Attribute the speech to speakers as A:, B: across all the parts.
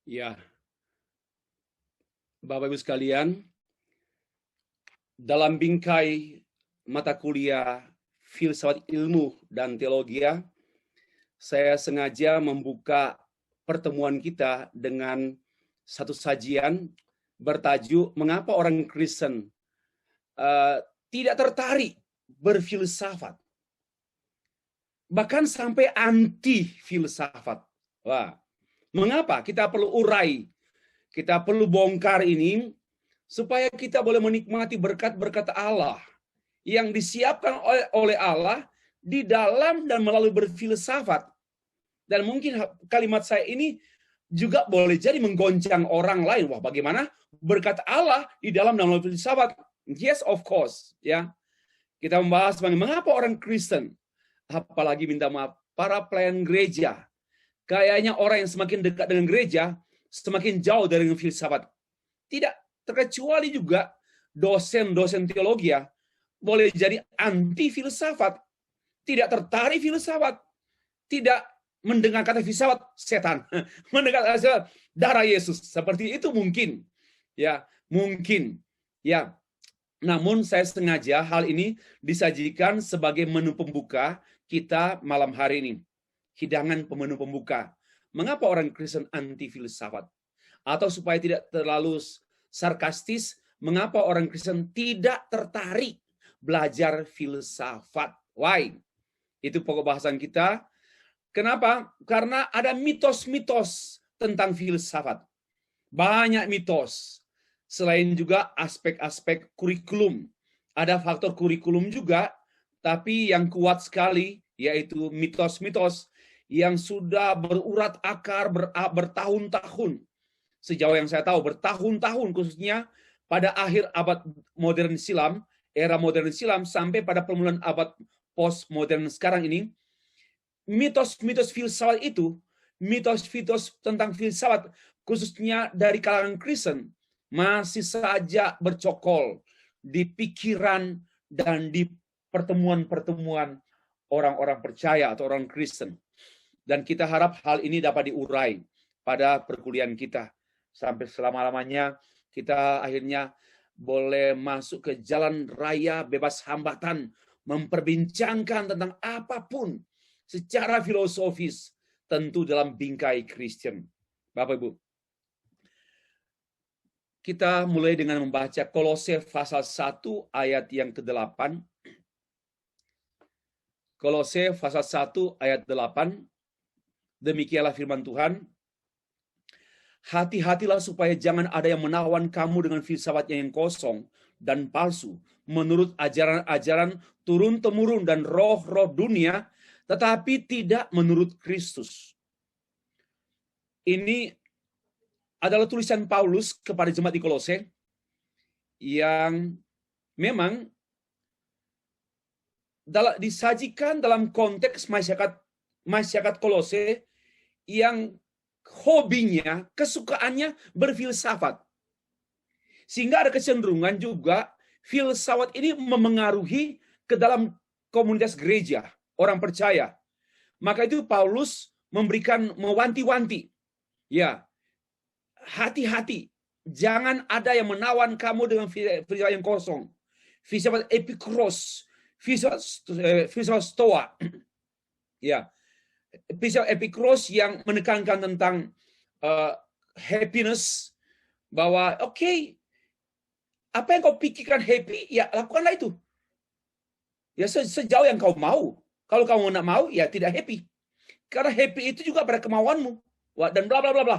A: Ya, Bapak Ibu sekalian, dalam bingkai mata kuliah filsafat ilmu dan teologi, saya sengaja membuka pertemuan kita dengan satu sajian bertajuk Mengapa Orang Kristen Tidak Tertarik Berfilsafat, bahkan sampai anti filsafat. Wah, mengapa? Kita perlu urai, kita perlu bongkar ini supaya kita boleh menikmati berkat-berkat Allah yang disiapkan oleh Allah di dalam dan melalui berfilsafat. Dan mungkin kalimat saya ini juga boleh jadi menggoncang orang lain. Wah, bagaimana berkat Allah di dalam dan melalui filsafat? Yes, of course. Ya, kita membahas mengapa orang Kristen, apalagi minta maaf, para pelayan gereja, kayaknya orang yang semakin dekat dengan gereja semakin jauh dari filsafat. Tidak terkecuali juga dosen-dosen teologi boleh jadi anti filsafat, tidak tertarik filsafat, tidak mendengar kata filsafat setan, mendengar kata filsafat darah Yesus. Seperti itu mungkin. Ya, mungkin. Ya. Namun saya sengaja hal ini disajikan sebagai menu pembuka kita malam hari ini. Hidangan menu pembuka. Mengapa orang Kristen anti filsafat? Atau supaya tidak terlalu sarkastis, mengapa orang Kristen tidak tertarik belajar filsafat? Why? Itu pokok bahasan kita. Kenapa? Karena ada mitos-mitos tentang filsafat. Banyak mitos. Selain juga aspek-aspek kurikulum. Ada faktor kurikulum juga, tapi yang kuat sekali yaitu mitos-mitos yang sudah berurat akar bertahun-tahun. Sejauh yang saya tahu bertahun-tahun, khususnya pada akhir abad modern silam, era modern silam sampai pada permulaan abad postmodern sekarang ini, mitos-mitos filsafat itu, mitos-mitos tentang filsafat khususnya dari kalangan Kristen masih saja bercokol di pikiran dan di pertemuan-pertemuan orang-orang percaya atau orang Kristen. Dan kita harap hal ini dapat diurai pada perkuliahan kita. Sampai selama-lamanya kita akhirnya boleh masuk ke jalan raya bebas hambatan, memperbincangkan tentang apapun secara filosofis, tentu dalam bingkai Kristen. Bapak Ibu, kita mulai dengan membaca Kolose pasal 1 ayat yang ke-8. Kolose pasal 1 ayat 8. Demikianlah firman Tuhan. Hati-hatilah supaya jangan ada yang menawan kamu dengan filsafat yang kosong dan palsu, menurut ajaran-ajaran turun-temurun dan roh-roh dunia, tetapi tidak menurut Kristus. Ini adalah tulisan Paulus kepada jemaat di Kolose yang memang disajikan dalam konteks masyarakat Kolose yang hobinya, kesukaannya berfilsafat. Sehingga ada kecenderungan juga filsafat ini memengaruhi ke dalam komunitas gereja, orang percaya. Maka itu Paulus memberikan mewanti-wanti. Ya, hati-hati, jangan ada yang menawan kamu dengan filsafat yang kosong. Filsafat Epikuros, filsafat Stoa. Ya, filsafat Epikuros yang menekankan tentang happiness, bahwa oke, apa yang kau pikirkan happy, ya lakukanlah itu. Ya sejauh yang kau mau. Kalau kamu tidak mau, ya tidak happy. Karena happy itu juga pada kemauanmu. Dan bla bla bla bla.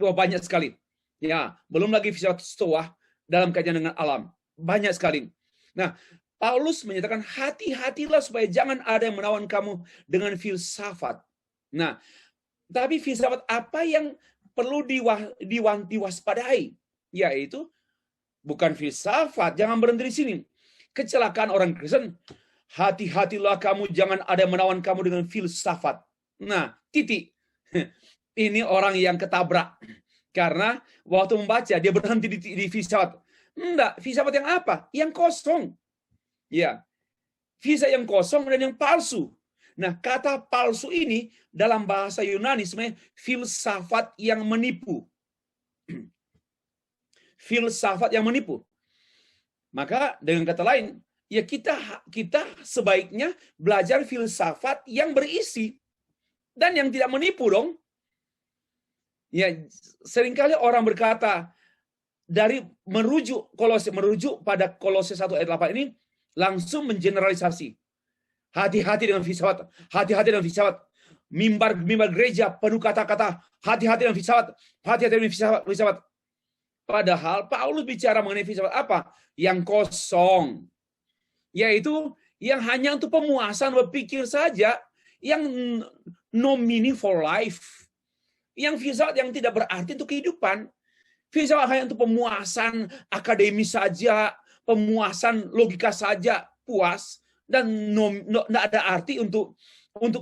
A: Wah, banyak sekali. Ya, belum lagi filsafat Stoa dalam kajian dengan alam. Banyak sekali. Nah, Paulus menyatakan hati-hatilah supaya jangan ada yang menawan kamu dengan filsafat. Nah, tapi filsafat apa yang perlu diwaspadai? Yaitu bukan filsafat, jangan berhenti di sini. Kecelakaan orang Kristen, hati-hatilah kamu jangan ada yang menawan kamu dengan filsafat. Nah, titik. Ini orang yang ketabrak. Karena waktu membaca, dia berhenti di filsafat. Enggak, filsafat yang apa? Yang kosong. Ya, filsafat yang kosong dan yang palsu. Nah, kata palsu ini dalam bahasa Yunani sebenarnya filsafat yang menipu. filsafat yang menipu. Maka dengan kata lain, ya kita sebaiknya belajar filsafat yang berisi dan yang tidak menipu dong. Ya, seringkali orang berkata dari merujuk pada Kolose 1 ayat 8 ini langsung mengeneralisasi. Hati-hati dengan filsafat, hati-hati dengan filsafat. Mimbar gereja penuh kata-kata, hati-hati dengan filsafat, hati-hati dengan filsafat. Padahal Paulus bicara mengenai filsafat apa? Yang kosong. Yaitu yang hanya untuk pemuasan berpikir saja, yang no meaning for life. Yang filsafat yang tidak berarti untuk kehidupan. Filsafat hanya untuk pemuasan akademis saja, pemuasan logika saja, puas, dan tidak ada arti untuk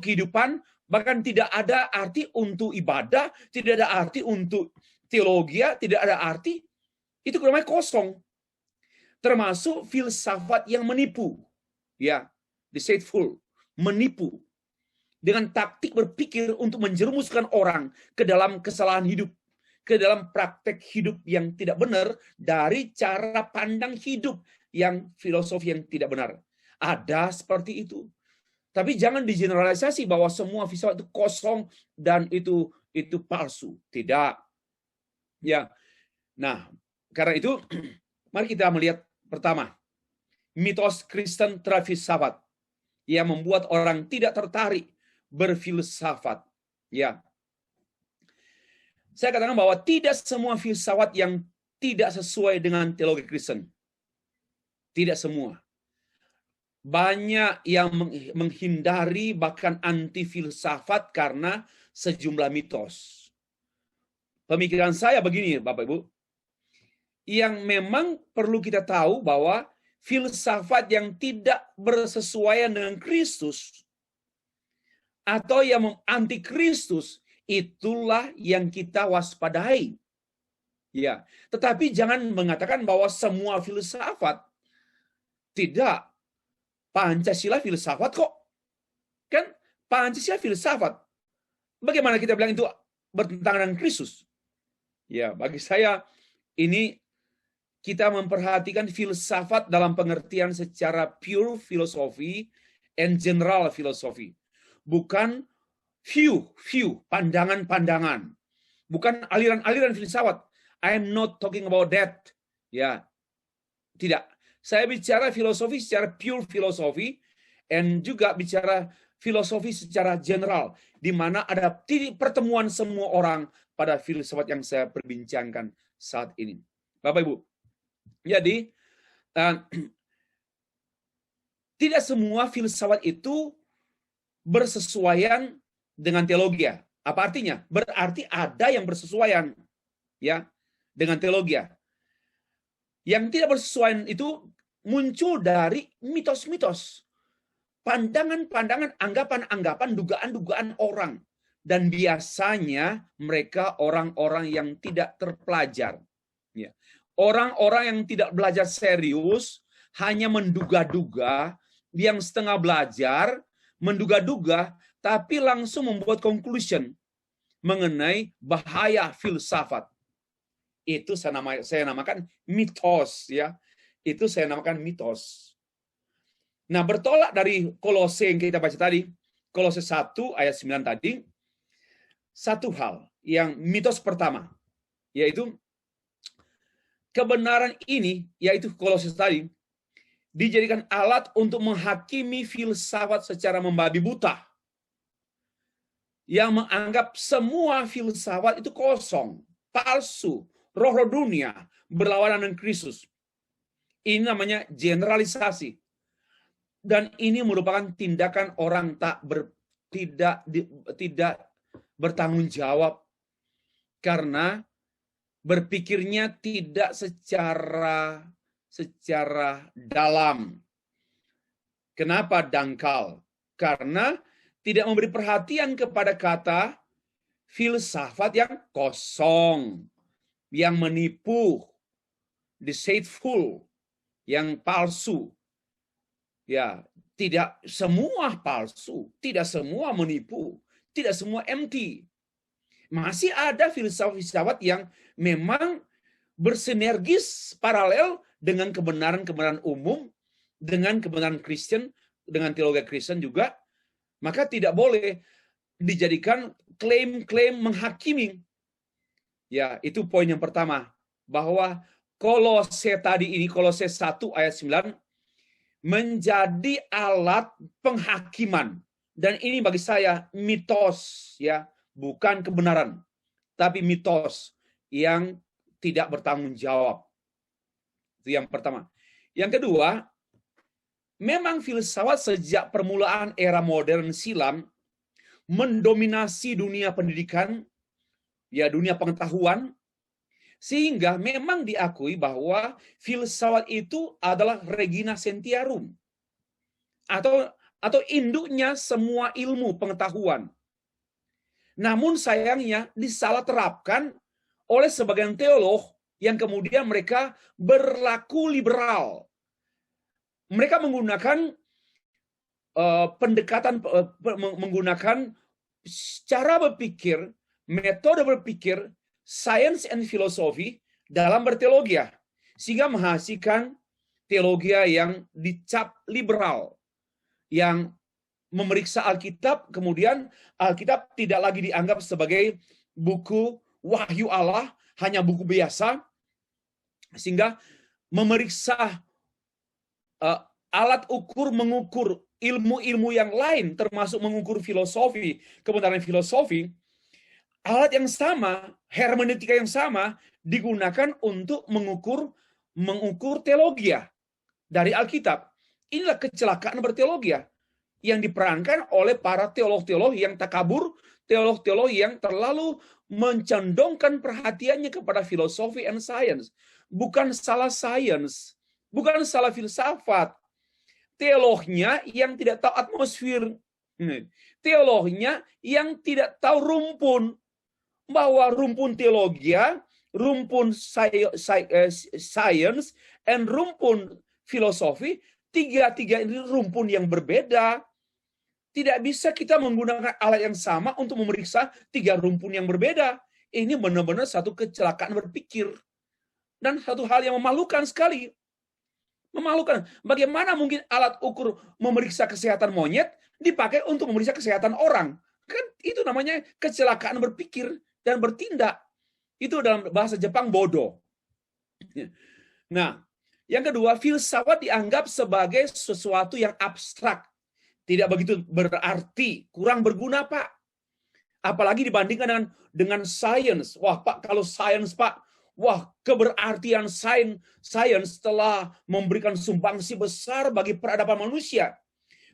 A: kehidupan, bahkan tidak ada arti untuk ibadah, tidak ada arti untuk teologi, tidak ada arti. Itu namanya kosong. Termasuk filsafat yang menipu, ya, deceitful, menipu dengan taktik berpikir untuk menjerumuskan orang ke dalam kesalahan hidup, ke dalam praktek hidup yang tidak benar dari cara pandang hidup yang filosofi yang tidak benar. Ada seperti itu. Tapi jangan digeneralisasi bahwa semua filsafat itu kosong dan itu palsu. Tidak. Ya. Nah, karena itu mari kita melihat pertama, mitos Kristen terhadap filsafat yang membuat orang tidak tertarik berfilsafat. Ya. Saya katakan bahwa tidak semua filsafat yang tidak sesuai dengan teologi Kristen. Tidak semua. Banyak yang menghindari bahkan anti filsafat karena sejumlah mitos. Pemikiran saya begini, Bapak Ibu. Yang memang perlu kita tahu bahwa filsafat yang tidak bersesuaian dengan Kristus atau yang anti Kristus, itulah yang kita waspadai. Ya, tetapi jangan mengatakan bahwa semua filsafat. Tidak. Pancasila filsafat kok. Kan Pancasila filsafat. Bagaimana kita bilang itu bertentangan dengan Kristus? Ya, bagi saya ini kita memperhatikan filsafat dalam pengertian secara pure filosofi and general filosofi. Bukan view, pandangan-pandangan. Bukan aliran-aliran filsafat. I am not talking about that. Ya, tidak. Saya bicara filosofi secara pure filosofi, dan juga bicara filosofi secara general, di mana ada titik pertemuan semua orang pada filsafat yang saya perbincangkan saat ini. Bapak Ibu, jadi tidak semua filsafat itu bersesuaian dengan teologi. Apa artinya? Berarti ada yang bersesuaian, ya, dengan teologi. Yang tidak bersesuaian itu muncul dari mitos-mitos, pandangan-pandangan, anggapan-anggapan, dugaan-dugaan orang. Dan biasanya mereka orang-orang yang tidak terpelajar. Ya. Orang-orang yang tidak belajar serius, hanya menduga-duga, yang setengah belajar, menduga-duga, tapi langsung membuat conclusion mengenai bahaya filsafat. Itu saya namakan mitos, ya. Itu saya namakan mitos. Nah, bertolak dari Kolose yang kita baca tadi, Kolose 1 ayat 9 tadi, satu hal yang mitos pertama, yaitu kebenaran ini, yaitu Kolose tadi, dijadikan alat untuk menghakimi filsafat secara membabi buta. Yang menganggap semua filsafat itu kosong, palsu, roh dunia, berlawanan dengan Kristus. Ini namanya generalisasi. Dan ini merupakan tindakan orang tidak bertanggung jawab karena berpikirnya tidak secara dalam. Kenapa dangkal? Karena tidak memberi perhatian kepada kata filsafat yang kosong, yang menipu, deceitful, yang palsu. Ya, tidak semua palsu, tidak semua menipu, tidak semua empty. Masih ada filsafat-filsafat yang memang bersinergis paralel dengan kebenaran-kebenaran umum, dengan kebenaran Kristen, dengan teologi Kristen juga, maka tidak boleh dijadikan klaim-klaim menghakimi. Ya, itu poin yang pertama, bahwa Kolose tadi ini, Kolose 1 ayat 9, menjadi alat penghakiman. Dan ini bagi saya mitos, ya, bukan kebenaran, tapi mitos yang tidak bertanggung jawab. Itu yang pertama. Yang kedua, memang filsafat sejak permulaan era modern silam mendominasi dunia pendidikan, ya, dunia pengetahuan, sehingga memang diakui bahwa filsafat itu adalah regina sentiarum, atau induknya semua ilmu pengetahuan. Namun sayangnya disalah terapkan oleh sebagian teolog yang kemudian mereka berlaku liberal. Mereka menggunakan menggunakan cara berpikir, metode berpikir, science and philosophy dalam berteologi, sehingga menghasilkan teologi yang dicap liberal, yang memeriksa Alkitab, kemudian Alkitab tidak lagi dianggap sebagai buku wahyu Allah, hanya buku biasa, sehingga memeriksa alat ukur mengukur ilmu-ilmu yang lain, termasuk mengukur filosofi, kebenaran filosofi, alat yang sama, hermeneutika yang sama digunakan untuk mengukur teologi dari Alkitab. Inilah kecelakaan berteologi yang diperankan oleh para teolog-teolog yang takabur, teolog-teolog yang terlalu mencondongkan perhatiannya kepada filosofi and science. Bukan salah science, bukan salah filsafat. Teolognya yang tidak tahu atmosfer. Teolognya yang tidak tahu rumpun. Bahwa rumpun teologi, rumpun science, and rumpun filosofi, tiga-tiga ini rumpun yang berbeda. Tidak bisa kita menggunakan alat yang sama untuk memeriksa tiga rumpun yang berbeda. Ini benar-benar satu kecelakaan berpikir. Dan satu hal yang memalukan sekali. Memalukan. Bagaimana mungkin alat ukur memeriksa kesehatan monyet dipakai untuk memeriksa kesehatan orang? Kan itu namanya kecelakaan berpikir dan bertindak. Itu dalam bahasa Jepang bodoh. Nah, yang kedua, filsafat dianggap sebagai sesuatu yang abstrak. Tidak begitu berarti, kurang berguna, Pak. Apalagi dibandingkan dengan sains. Wah, Pak, kalau sains, Pak, wah, keberartian sains telah memberikan sumbangsi besar bagi peradaban manusia.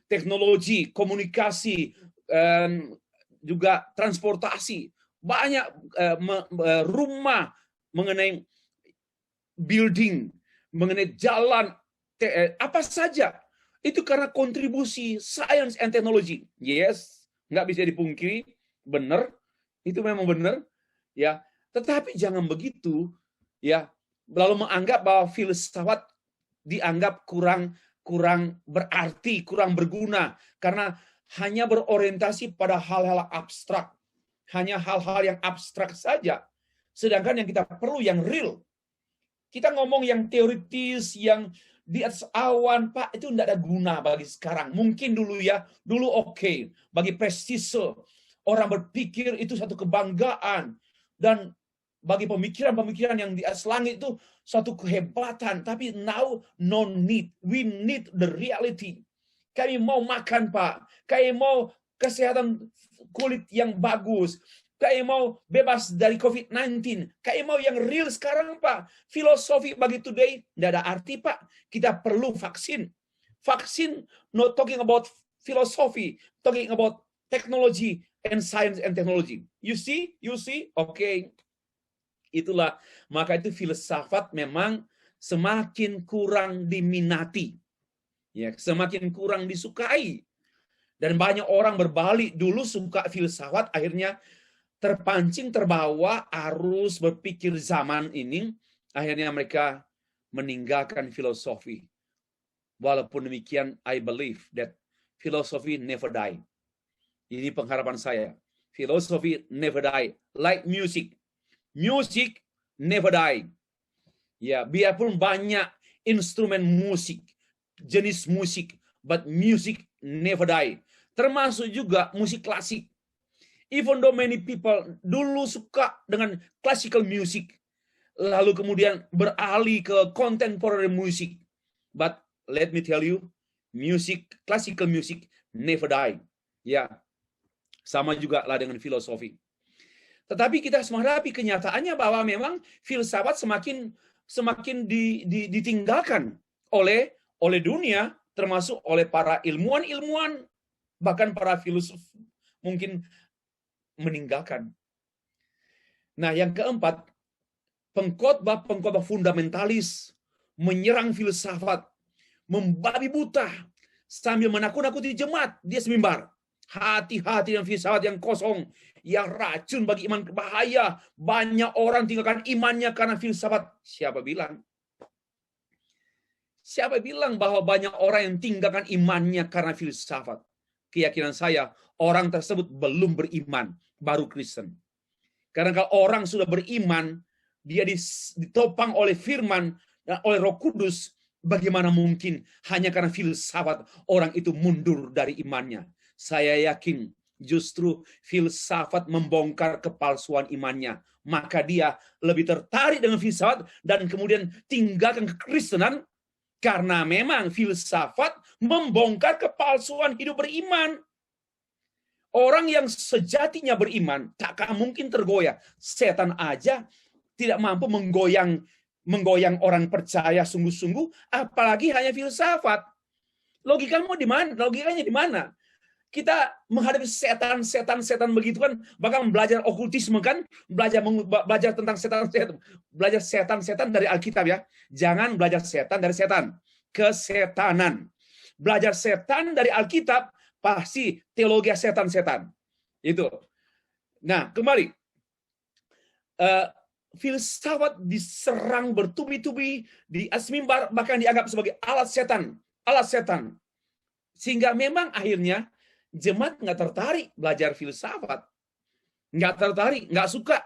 A: Teknologi, komunikasi, juga transportasi, banyak rumah, mengenai building, mengenai jalan, apa saja. Itu karena kontribusi science and technology. Yes, nggak bisa dipungkiri, benar, itu memang benar, ya. Tetapi jangan begitu, ya, lalu menganggap bahwa filsafat dianggap kurang berarti, kurang berguna, karena hanya berorientasi pada hal-hal abstrak, hanya hal-hal yang abstrak saja. Sedangkan yang kita perlu yang real. Kita ngomong yang teoritis, yang di atas awan, Pak, itu tidak ada guna bagi sekarang. Mungkin dulu ya, dulu oke. Bagi prestise, orang berpikir itu satu kebanggaan. Dan bagi pemikiran-pemikiran yang di atas langit itu satu kehebatan. Tapi now no need. We need the reality. Kami mau makan, Pak. Kami mau kesehatan kulit yang bagus. Kami mau bebas dari COVID-19. Kami mau yang real sekarang, Pak. Filosofi bagi today tidak ada arti, Pak. Kita perlu vaksin. Vaksin not talking about philosophy, talking about technology and science and technology. You see? Okay. Itulah, maka itu filsafat memang semakin kurang diminati. Ya, semakin kurang disukai. Dan banyak orang berbalik, dulu suka filsafat, akhirnya terpancing, terbawa arus berpikir zaman ini, akhirnya mereka meninggalkan filosofi. Walaupun demikian, I believe that philosophy never die. Ini pengharapan saya. Philosophy never die. Like music. Music never die. Ya, biarpun banyak instrumen musik, jenis musik, but music never die. Termasuk juga musik klasik. Even though many people dulu suka dengan classical music, lalu kemudian beralih ke contemporary music. But let me tell you, classical music never die. Ya, sama juga lah dengan filosofi. Tetapi kita harus menghadapi kenyataannya bahwa memang filsafat semakin ditinggalkan oleh dunia, termasuk oleh para ilmuwan, bahkan para filosof mungkin meninggalkan. Nah, yang keempat, pengkhotbah fundamentalis menyerang filsafat, membabi buta sambil menakut-nakuti jemaat. Dia semimbar. Hati-hati dengan filsafat yang kosong, yang racun bagi iman, bahaya. Banyak orang tinggalkan imannya karena filsafat. Siapa bilang? Siapa bilang bahwa banyak orang yang tinggalkan imannya karena filsafat? Keyakinan saya, orang tersebut belum beriman, baru Kristen. Karena kalau orang sudah beriman, dia ditopang oleh firman dan oleh Roh Kudus, bagaimana mungkin hanya karena filsafat orang itu mundur dari imannya? Saya yakin justru filsafat membongkar kepalsuan imannya. Maka dia lebih tertarik dengan filsafat dan kemudian tinggalkan kekristenan, karena memang filsafat membongkar kepalsuan hidup beriman. Orang yang sejatinya beriman tak akan mungkin tergoyah. Setan aja tidak mampu menggoyang orang percaya sungguh-sungguh, apalagi hanya filsafat. Logikanya di mana? Kita menghadapi setan begitu kan, bahkan belajar okultisme kan, belajar tentang belajar setan dari Alkitab ya. Jangan belajar setan dari setan, kesetanan. Belajar setan dari Alkitab, pasti teologi setan-setan. Itu. Nah, kembali. Filsafat diserang bertubi-tubi di atas mimbar, bahkan dianggap sebagai alat setan. Sehingga memang akhirnya jemaat nggak tertarik belajar filsafat. Nggak tertarik, nggak suka.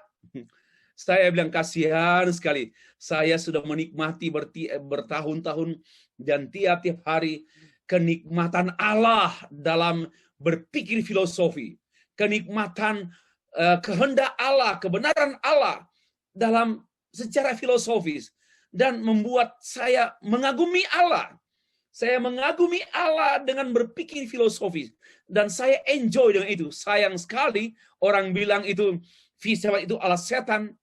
A: Saya bilang kasihan sekali. Saya sudah menikmati bertahun-tahun dan tiap-tiap hari kenikmatan Allah dalam berpikir filosofi. Kenikmatan kehendak Allah, kebenaran Allah dalam secara filosofis. Dan membuat saya mengagumi Allah. Saya mengagumi Allah dengan berpikir filosofis. Dan saya enjoy dengan itu. Sayang sekali orang bilang itu filsafat itu alat setan.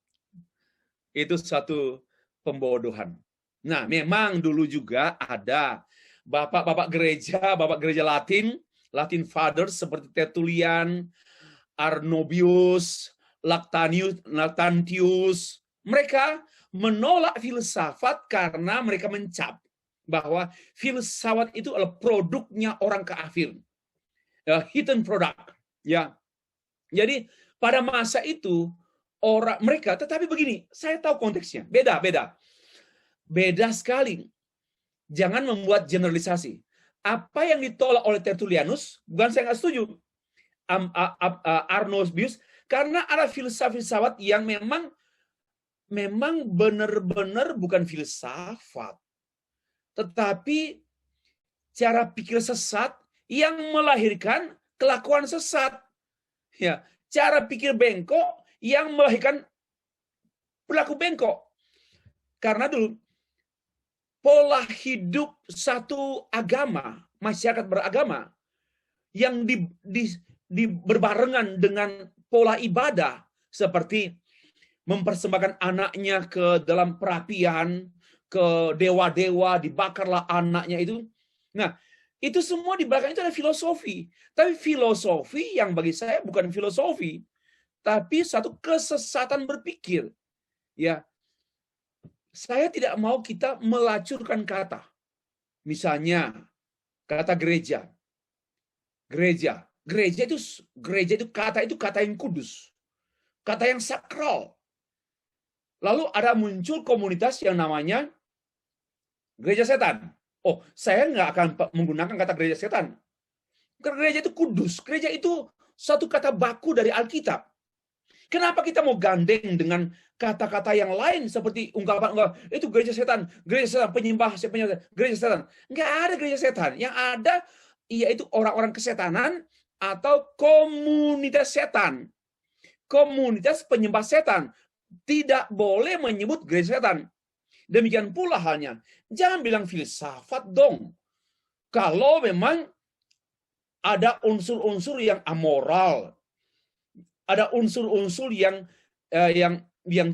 A: Itu satu pembodohan. Nah, memang dulu juga ada bapak gereja Latin Fathers seperti Tertullian, Arnobius, Lactantius. Mereka menolak filsafat karena mereka mencap bahwa filsafat itu adalah produknya orang kafir, hidden product, ya. Jadi pada masa itu mereka, tetapi begini, saya tahu konteksnya, beda sekali. Jangan membuat generalisasi. Apa yang ditolak oleh Tertullianus, bukan saya nggak setuju, Arnobius, karena ada filsafat yang memang benar-benar bukan filsafat, tetapi cara pikir sesat yang melahirkan kelakuan sesat. Ya, cara pikir bengkok yang melahirkan perilaku bengkok. Karena dulu pola hidup satu agama, masyarakat beragama yang berbarengan dengan pola ibadah seperti mempersembahkan anaknya ke dalam perapian, ke dewa-dewa, dibakarlah anaknya itu. Nah, itu semua di belakang itu ada filosofi. Tapi filosofi yang bagi saya bukan filosofi, tapi satu kesesatan berpikir. Ya, saya tidak mau kita melacurkan kata. Misalnya, kata gereja. Gereja itu kata yang kudus. Kata yang sakral. Lalu ada muncul komunitas yang namanya gereja setan. Oh, saya nggak akan menggunakan kata gereja setan. Karena gereja itu kudus. Gereja itu satu kata baku dari Alkitab. Kenapa kita mau gandeng dengan kata-kata yang lain seperti ungkapan itu gereja setan, penyembah, gereja setan. Nggak ada gereja setan. Yang ada yaitu orang-orang kesetanan atau komunitas setan. Komunitas penyembah setan. Tidak boleh menyebut gereja setan. Demikian pula halnya. Jangan bilang filsafat dong. Kalau memang ada unsur-unsur yang amoral, ada unsur-unsur yang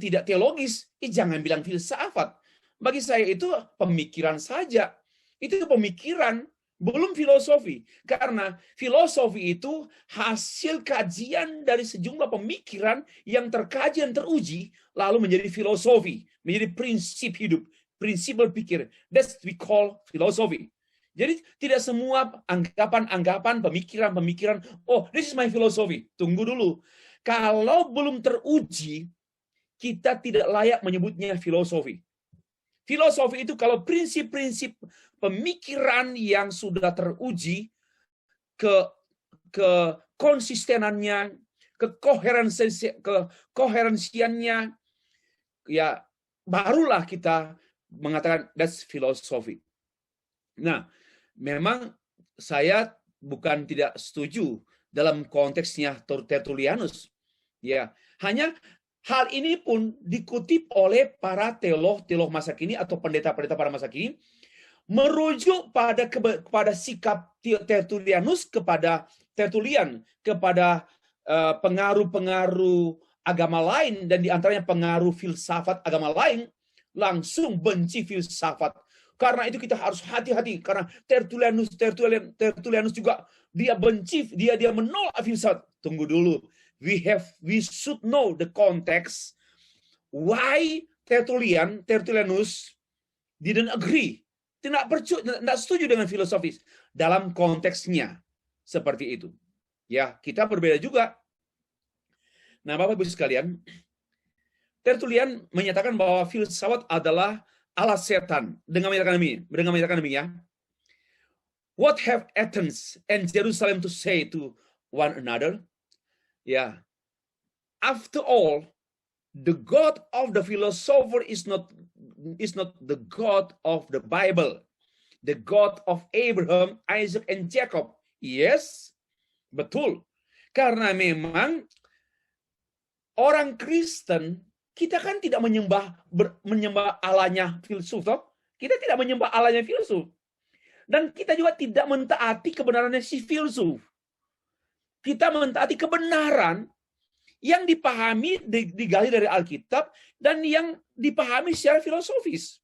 A: tidak teologis, jangan bilang filsafat. Bagi saya itu pemikiran saja. Itu pemikiran, belum filosofi. Karena filosofi itu hasil kajian dari sejumlah pemikiran yang terkaji dan teruji, lalu menjadi filosofi, menjadi prinsip hidup, prinsip berpikir. That's we call philosophy. Jadi tidak semua anggapan-anggapan, pemikiran-pemikiran, oh this is my philosophy. Tunggu dulu. Kalau belum teruji, kita tidak layak menyebutnya filosofi. Filosofi itu kalau prinsip-prinsip pemikiran yang sudah teruji, ke konsistenannya, kekoherensiannya, ya barulah kita mengatakan that's philosophy. Nah, memang saya bukan tidak setuju dalam konteksnya Tertullianus. Ya, hanya hal ini pun dikutip oleh para teolog masa kini atau pendeta-pendeta pada masa kini, merujuk kepada sikap Tertullianus kepada Tertullian, kepada pengaruh-pengaruh agama lain, dan diantaranya pengaruh filsafat agama lain, langsung benci filsafat. Karena itu kita harus hati-hati, karena Tertullianus juga dia benci, dia menolak filsafat. Tunggu dulu. We should know the context why Tertullianus didn't agree, tidak setuju dengan filosofis dalam konteksnya seperti itu. Ya, kita berbeda juga. Nah, Bapak Ibu sekalian, Tertullian menyatakan bahwa filsafat adalah alat setan dengan menyatakan demikian. What have Athens and Jerusalem to say to one another? Yeah. After all, the God of the philosopher is not the God of the Bible, the God of Abraham, Isaac, and Jacob. Yes, betul. Karena memang orang Kristen, kita kan tidak menyembah Allahnya filsuf, toh? Kita tidak menyembah Allahnya filsuf. Dan kita juga tidak mentaati kebenarannya si filsuf. Kita mentaati kebenaran yang dipahami, digali dari Alkitab, dan yang dipahami secara filosofis.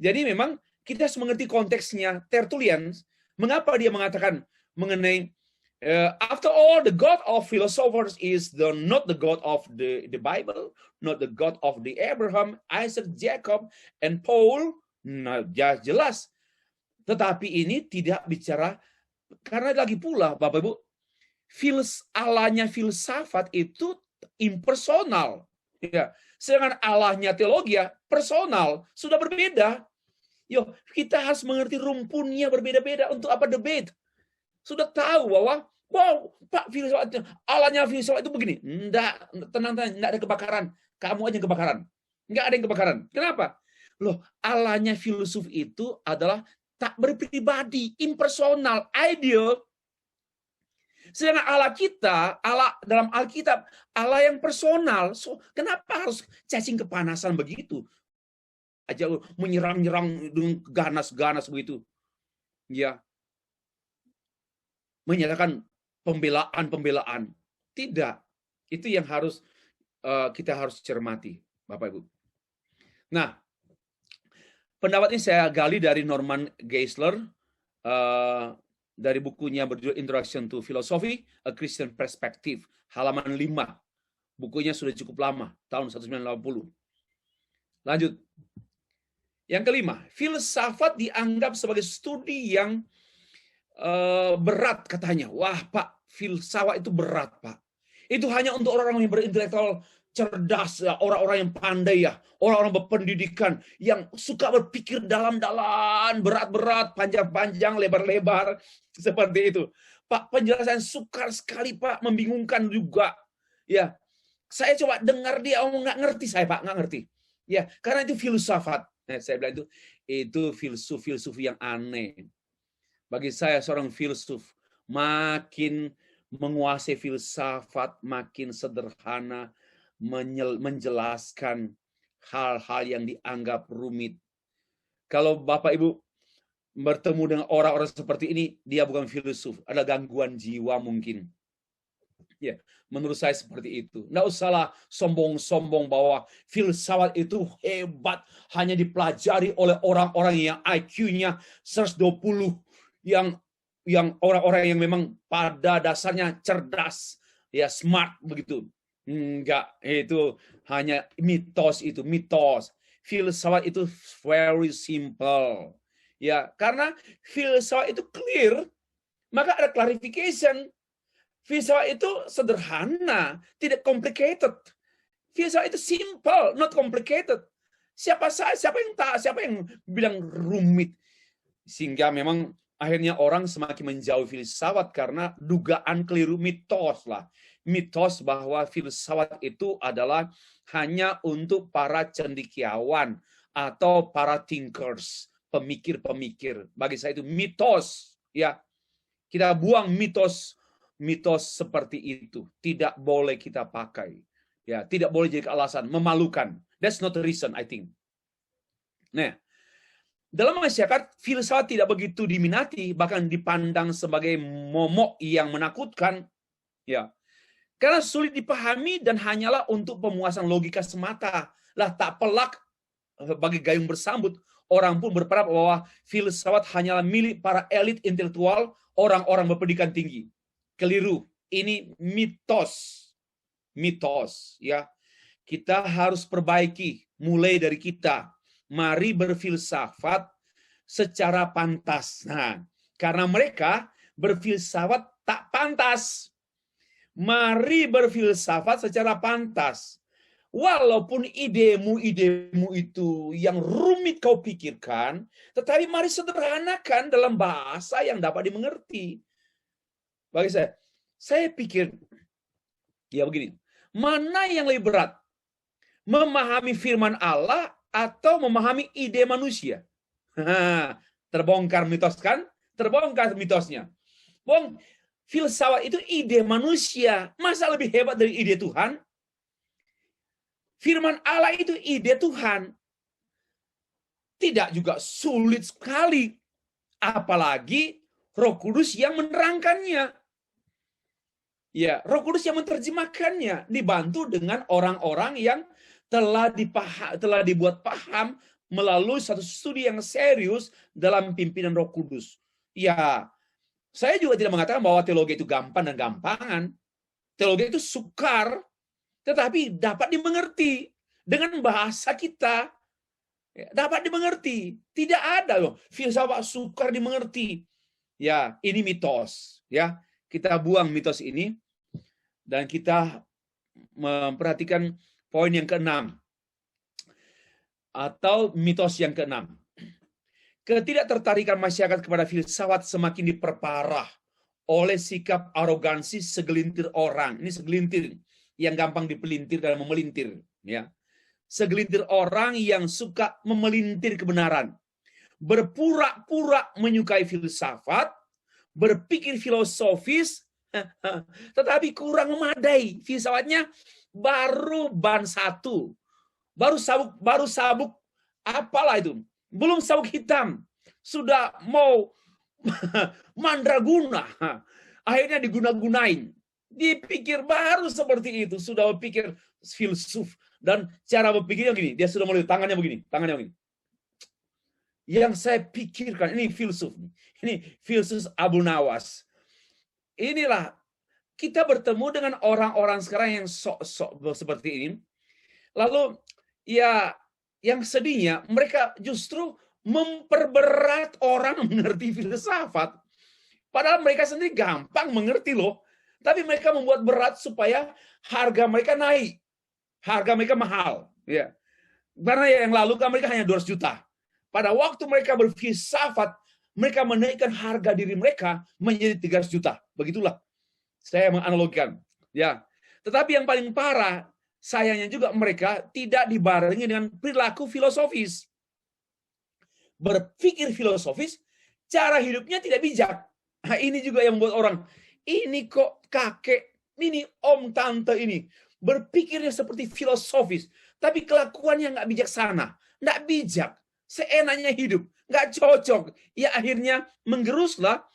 A: Jadi memang kita harus mengerti konteksnya Tertullian, mengapa dia mengatakan mengenai after all, the God of philosophers is not the God of the Bible, not the God of the Abraham, Isaac, Jacob, and Paul. Nah, jelas. Tetapi ini tidak bicara, karena lagi pula, Bapak Ibu, Allahnya filsafat itu impersonal. Ya. Sedangkan Allahnya teologi personal, sudah berbeda. Yo, kita harus mengerti rumpunnya berbeda-beda. Untuk apa debate? Sudah tahu bahwa Pak filsafat, Allahnya filsafat itu begini. Tenang, enggak ada kebakaran. Kamu aja yang kebakaran. Enggak ada yang kebakaran. Kenapa? Loh, Allahnya filsuf itu adalah tak berpribadi, impersonal, ideal. Sedangkan Allah kita, Allah dalam Alkitab, Allah yang personal. So, kenapa harus cacing kepanasan begitu? Aja menyerang-nyerang dengan ganas-ganas begitu. Ya. Menyatakan pembelaan. Tidak. Itu yang harus kita harus cermati, Bapak Ibu. Nah, pendapat ini saya gali dari Norman Geisler, dari bukunya berjudul Introduction to Philosophy, A Christian Perspective, halaman 5. Bukunya sudah cukup lama, tahun 1980. Lanjut. Yang kelima, filsafat dianggap sebagai studi yang berat katanya. Wah Pak, filsafat itu berat Pak. Itu hanya untuk orang-orang yang berintelektual cerdas, orang-orang yang pandai ya, orang-orang berpendidikan yang suka berpikir dalam-dalam, berat-berat, panjang-panjang, lebar-lebar, seperti itu. Pak, penjelasan sukar sekali, Pak, membingungkan juga. Ya, saya coba dengar dia ngomong nggak ngerti saya, Pak, nggak ngerti. Ya, karena itu filsafat. Saya bilang itu filsuf yang aneh. Bagi saya seorang filsuf makin menguasai filsafat, makin sederhana, menjelaskan hal-hal yang dianggap rumit. Kalau Bapak Ibu bertemu dengan orang-orang seperti ini, dia bukan filsuf, ada gangguan jiwa mungkin. Ya, menurut saya seperti itu. Nggak usahlah sombong-sombong bahwa filsafat itu hebat, hanya dipelajari oleh orang-orang yang IQ-nya 120, yang orang-orang yang memang pada dasarnya cerdas, ya smart begitu. Enggak, itu hanya mitos itu, mitos. Filsafat itu very simple. Ya, karena filsafat itu clear, maka ada clarification. Filsafat itu sederhana, tidak complicated. Filsafat itu simple, not complicated. Siapa yang bilang rumit? Sehingga memang akhirnya orang semakin menjauh filsafat karena dugaan keliru, mitos lah. Mitos bahwa filsafat itu adalah hanya untuk para cendekiawan atau para thinkers, pemikir-pemikir. Bagi saya itu mitos, ya. Kita buang mitos seperti itu. Tidak boleh kita pakai. Ya, tidak boleh jadi alasan, memalukan. That's not the reason, I think. Nah, dalam masyarakat, filsafat tidak begitu diminati, bahkan dipandang sebagai momok yang menakutkan. Ya, karena sulit dipahami dan hanyalah untuk pemuasan logika semata. Lah tak pelak bagi gayung bersambut, orang pun berpendapat bahwa filsafat hanyalah milik para elit intelektual, orang-orang berpendidikan tinggi. Keliru. Ini mitos. Mitos, ya. Kita harus perbaiki mulai dari kita. Mari berfilsafat secara pantas. Nah, karena mereka berfilsafat tak pantas. Mari berfilsafat secara pantas. Walaupun idemu itu yang rumit kau pikirkan, tetapi mari sederhanakan dalam bahasa yang dapat dimengerti. Bagi saya pikir, ya begini, mana yang lebih berat? Memahami firman Allah atau memahami ide manusia? Terbongkar mitos kan? Terbongkar mitosnya. Filsafat itu ide manusia. Masa lebih hebat dari ide Tuhan? Firman Allah itu ide Tuhan. Tidak juga sulit sekali. Apalagi Roh Kudus yang menerangkannya. Ya, Roh Kudus yang menerjemahkannya. Dibantu dengan orang-orang yang telah dibuat paham melalui satu studi yang serius dalam pimpinan Roh Kudus. Ya, saya juga tidak mengatakan bahwa teologi itu gampang dan gampangan. Teologi itu sukar, tetapi dapat dimengerti dengan bahasa kita. Ya, dapat dimengerti. Tidak ada loh filsafat sukar dimengerti. Ya, ini mitos. Ya, kita buang mitos ini dan kita memperhatikan poin yang keenam atau mitos yang keenam. Ketidaktertarikan masyarakat kepada filsafat semakin diperparah oleh sikap arogansi segelintir orang. Ini segelintir yang gampang dipelintir dan memelintir. Ya. Segelintir orang yang suka memelintir kebenaran. Berpura-pura menyukai filsafat, berpikir filosofis, tetapi kurang memadai. Filsafatnya baru ban 1. Baru sabuk apalah itu. Belum sabuk hitam. Sudah mau mandraguna. Akhirnya diguna-gunain. Dipikir baru seperti itu. Sudah berpikir filsuf. Dan cara berpikirnya gini. Dia sudah mulai tangannya begini. Yang saya pikirkan, ini filsuf. Ini filsuf Abu Nawas. Inilah, kita bertemu dengan orang-orang sekarang yang sok-sok seperti ini. Lalu, ya, yang sedihnya, mereka justru memperberat orang mengerti filsafat. Padahal mereka sendiri gampang mengerti loh. Tapi mereka membuat berat supaya harga mereka naik. Harga mereka mahal. Ya. Karena yang lalu kan mereka hanya 200 juta. Pada waktu mereka berfilsafat, mereka menaikkan harga diri mereka menjadi 300 juta. Begitulah saya menganalogikan. Ya. Tetapi yang paling parah, sayangnya juga mereka tidak dibarengi dengan perilaku filosofis. Berpikir filosofis, cara hidupnya tidak bijak. Nah, ini juga yang membuat orang, ini kok kakek, ini om tante ini, berpikirnya seperti filosofis, tapi kelakuannya nggak bijaksana, nggak bijak, seenaknya hidup, nggak cocok. Ya akhirnya menggeruslah,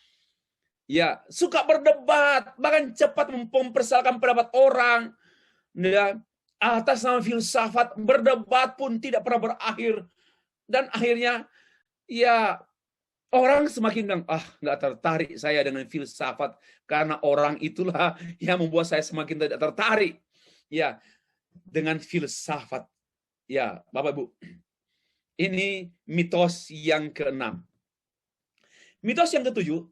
A: ya suka berdebat, bahkan cepat mempersoalkan pendapat orang, ya, atas nama filsafat, berdebat pun tidak pernah berakhir, dan akhirnya ya orang semakin bilang, nggak tertarik saya dengan filsafat, karena orang itulah yang membuat saya semakin tidak tertarik ya dengan filsafat. Ya, Bapak Ibu. Ini mitos yang keenam. Mitos yang ketujuh,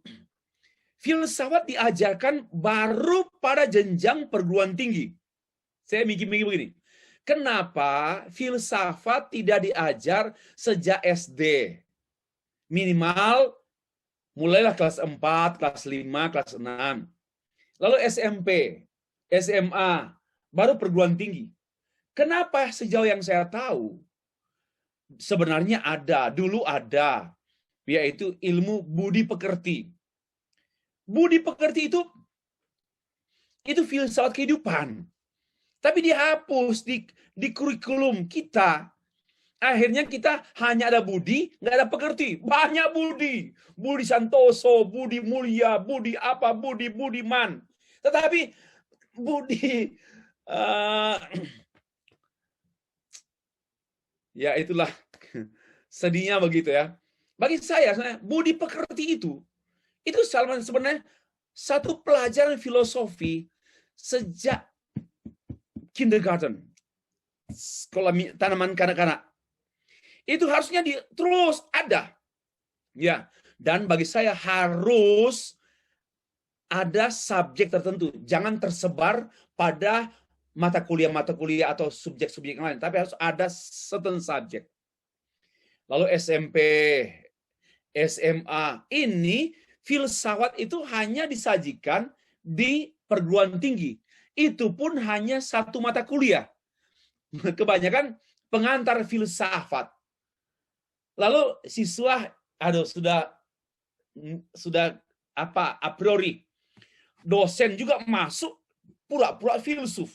A: filsafat diajarkan baru pada jenjang perguruan tinggi. Saya mikir-mikir begini, kenapa filsafat tidak diajar sejak SD? Minimal mulailah kelas 4, kelas 5, kelas 6. Lalu SMP, SMA, baru perguruan tinggi. Kenapa sejauh yang saya tahu, sebenarnya dulu ada, yaitu ilmu budi pekerti. Budi pekerti itu filsafat kehidupan. Tapi dihapus di kurikulum kita. Akhirnya kita hanya ada budi, nggak ada pekerti. Banyak budi. Budi Santoso, budi mulia, budi apa, budi budiman. Tetapi budi, ya itulah sedihnya begitu ya. Bagi saya, budi pekerti itu sebenarnya satu pelajaran filosofi sejak kindergarten. Sekolah tanaman kanak-kanak. Itu harusnya terus ada. Ya, dan bagi saya harus ada subjek tertentu. Jangan tersebar pada mata kuliah atau subjek-subjek yang lain, tapi harus ada certain subjek. Lalu SMP, SMA, ini filsafat itu hanya disajikan di perguruan tinggi. Itu pun hanya satu mata kuliah. Kebanyakan pengantar filsafat. Lalu siswa sudah a priori. Dosen juga masuk pura-pura filsuf.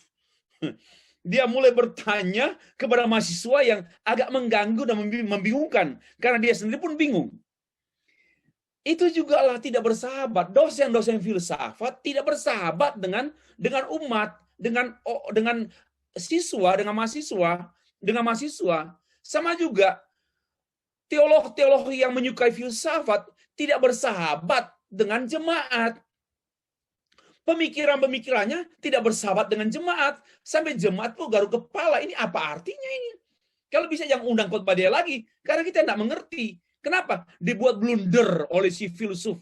A: Dia mulai bertanya kepada mahasiswa yang agak mengganggu dan membingungkan karena dia sendiri pun bingung. Itu juga lah tidak bersahabat. Dosen-dosen filsafat tidak bersahabat dengan umat, dengan siswa, dengan mahasiswa. Sama juga teolog-teolog yang menyukai filsafat tidak bersahabat dengan jemaat. Pemikirannya tidak bersahabat dengan jemaat. Sampai jemaat pun garuk kepala. Ini apa artinya ini? Kalau bisa jangan undang khotbah dia lagi. Karena kita tidak mengerti. Kenapa? Dibuat blunder oleh si filsuf.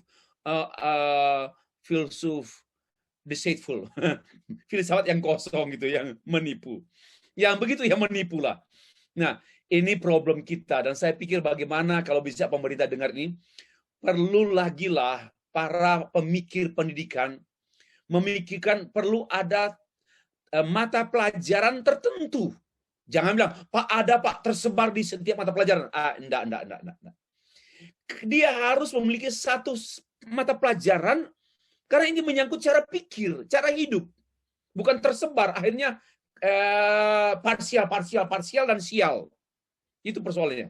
A: Filsuf deceitful. Filsafat yang kosong gitu, yang menipu. Yang begitu yang menipu lah. Nah, ini problem kita. Dan saya pikir bagaimana kalau bisa pemerintah dengar ini. Perlu lagi lah para pemikir pendidikan memikirkan perlu ada mata pelajaran tertentu. Jangan bilang, Pak ada Pak tersebar di setiap mata pelajaran. Enggak. Dia harus memiliki satu mata pelajaran karena ini menyangkut cara pikir, cara hidup. Bukan tersebar, akhirnya parsial dan sial. Itu persoalannya.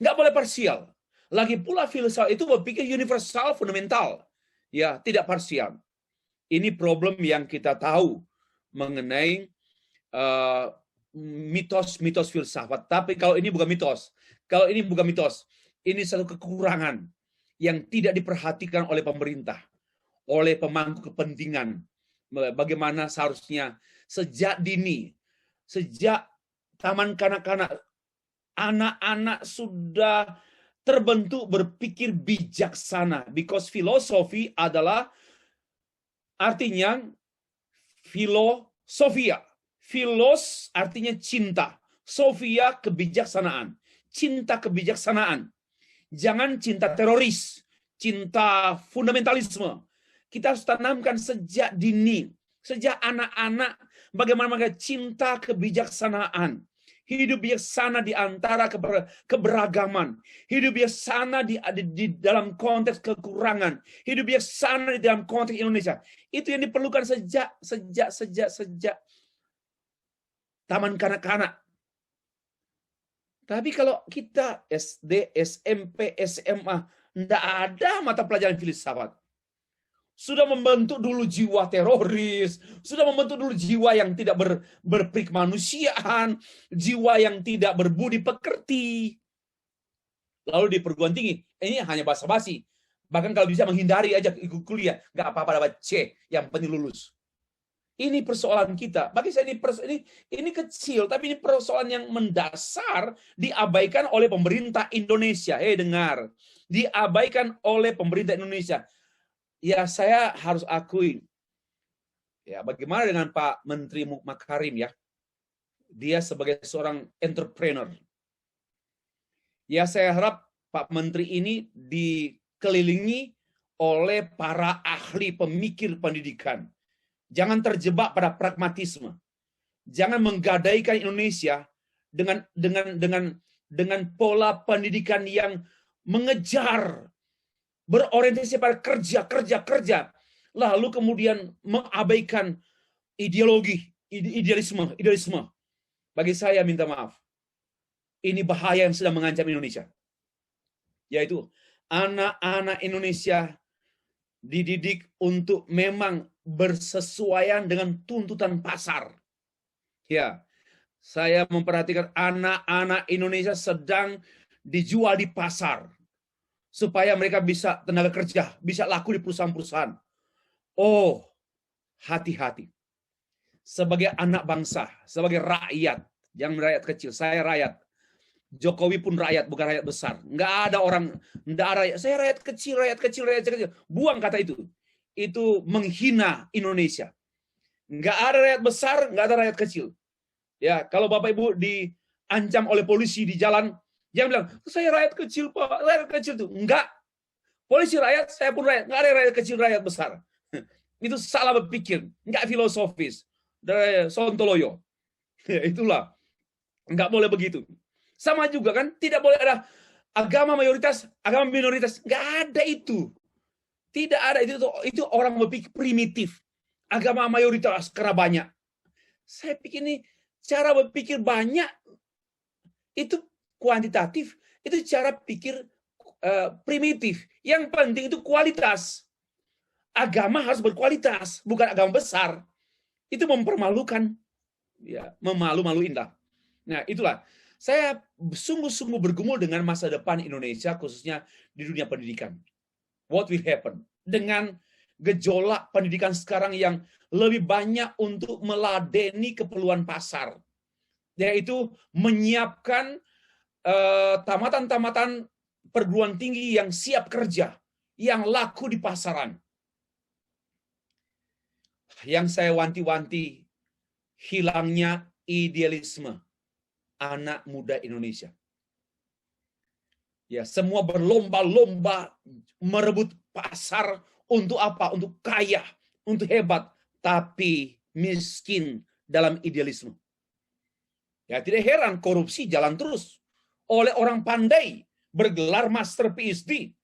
A: Nggak boleh parsial. Lagi pula filsafat itu berpikir universal, fundamental. Ya, tidak parsial. Ini problem yang kita tahu mengenai mitos-mitos filsafat. Tapi kalau ini bukan mitos. Ini satu kekurangan yang tidak diperhatikan oleh pemerintah, oleh pemangku kepentingan. Bagaimana seharusnya sejak dini, sejak taman kanak-kanak, anak-anak sudah terbentuk berpikir bijaksana. Because filosofi adalah artinya filosofia. Filos artinya cinta. Sofia kebijaksanaan. Cinta kebijaksanaan. Jangan cinta teroris, cinta fundamentalisme. Kita harus tanamkan sejak dini, sejak anak-anak, bagaimana mereka cinta kebijaksanaan. Hidup bijaksana di antara keberagaman. Hidup bijaksana di dalam konteks kekurangan. Hidup bijaksana di dalam konteks Indonesia. Itu yang diperlukan sejak taman kanak-kanak. Tapi kalau kita SD, SMP, SMA, tidak ada mata pelajaran filsafat. Sudah membentuk dulu jiwa teroris, sudah membentuk dulu jiwa yang tidak berperikemanusiaan, jiwa yang tidak berbudi pekerti. Lalu di perguruan tinggi, ini hanya basa-basi. Bahkan kalau bisa menghindari aja ikut kuliah, nggak apa-apa dapat C, yang penting lulus. Ini persoalan kita. Bagi saya ini kecil, tapi ini persoalan yang mendasar diabaikan oleh pemerintah Indonesia. Dengar, diabaikan oleh pemerintah Indonesia. Ya, saya harus akui. Ya, bagaimana dengan Pak Menteri Makarim ya? Dia sebagai seorang entrepreneur. Ya, saya harap Pak Menteri ini dikelilingi oleh para ahli pemikir pendidikan. Jangan terjebak pada pragmatisme. Jangan menggadaikan Indonesia dengan pola pendidikan yang mengejar, berorientasi pada kerja, lalu kemudian mengabaikan idealisme. Bagi saya, minta maaf, ini bahaya yang sedang mengancam Indonesia. Yaitu anak-anak Indonesia dididik untuk memang bersesuaian dengan tuntutan pasar. Ya, saya memperhatikan anak-anak Indonesia sedang dijual di pasar supaya mereka bisa tenaga kerja, bisa laku di perusahaan-perusahaan. Oh, hati-hati. Sebagai anak bangsa, sebagai rakyat, yang rakyat kecil, saya rakyat. Jokowi pun rakyat, bukan rakyat besar. Nggak ada orang, nggak ada. Saya rakyat kecil. Buang kata itu. Itu menghina Indonesia. Nggak ada rakyat besar, nggak ada rakyat kecil. Ya, kalau Bapak Ibu diancam oleh polisi di jalan, jangan bilang, saya rakyat kecil, Pak. Rakyat kecil itu. Enggak. Polisi rakyat, saya pun rakyat. Nggak ada rakyat kecil, rakyat besar. Itu salah berpikir. Nggak filosofis. Dari Sontoloyo. Ya, itulah. Nggak boleh begitu. Sama juga kan, tidak boleh ada agama mayoritas, agama minoritas. Nggak ada itu. Tidak ada. Itu orang berpikir primitif. Agama mayoritas karena banyak. Saya pikir ini cara berpikir banyak itu kuantitatif. Itu cara pikir primitif. Yang penting itu kualitas. Agama harus berkualitas, bukan agama besar. Itu mempermalukan. Ya, memalu-maluin lah. Nah, itulah. Saya sungguh-sungguh bergumul dengan masa depan Indonesia, khususnya di dunia pendidikan. What will happen? Dengan gejolak pendidikan sekarang yang lebih banyak untuk meladeni keperluan pasar. Yaitu menyiapkan tamatan-tamatan perguruan tinggi yang siap kerja, yang laku di pasaran. Yang saya wanti-wanti, hilangnya idealisme anak muda Indonesia. Ya, semua berlomba-lomba merebut pasar untuk apa? Untuk kaya, untuk hebat, tapi miskin dalam idealisme. Ya, tidak heran korupsi jalan terus oleh orang pandai bergelar master PhD.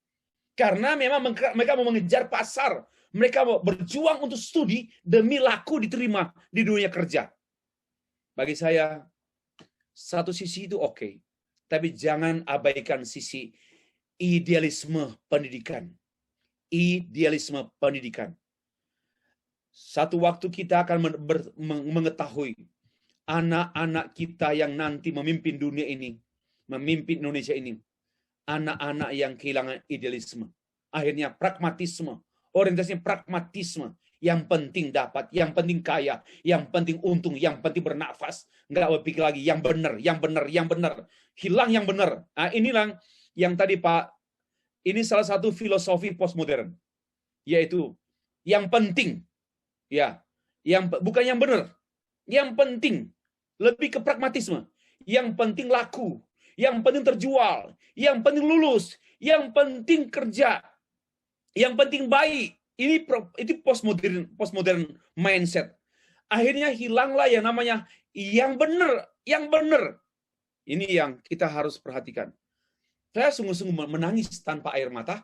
A: Karena memang mereka mau mengejar pasar. Mereka mau berjuang untuk studi demi laku diterima di dunia kerja. Bagi saya, satu sisi itu oke, tapi jangan abaikan sisi idealisme pendidikan. Idealisme pendidikan. Satu waktu kita akan mengetahui anak-anak kita yang nanti memimpin dunia ini, memimpin Indonesia ini, anak-anak yang kehilangan idealisme. Akhirnya pragmatisme, orientasinya pragmatisme. Yang penting dapat, yang penting kaya, yang penting untung, yang penting bernafas. Nggak berpikir lagi yang benar. Hilang yang benar. Nah, inilah yang tadi Pak, ini salah satu filosofi postmodern. Yaitu yang penting. Ya, bukan yang benar. Yang penting. Lebih ke pragmatisme. Yang penting laku. Yang penting terjual. Yang penting lulus. yang penting kerja, yang penting baik. Itu postmodern mindset. Akhirnya hilanglah yang namanya yang benar, yang benar. Ini yang kita harus perhatikan. Saya sungguh-sungguh menangis tanpa air mata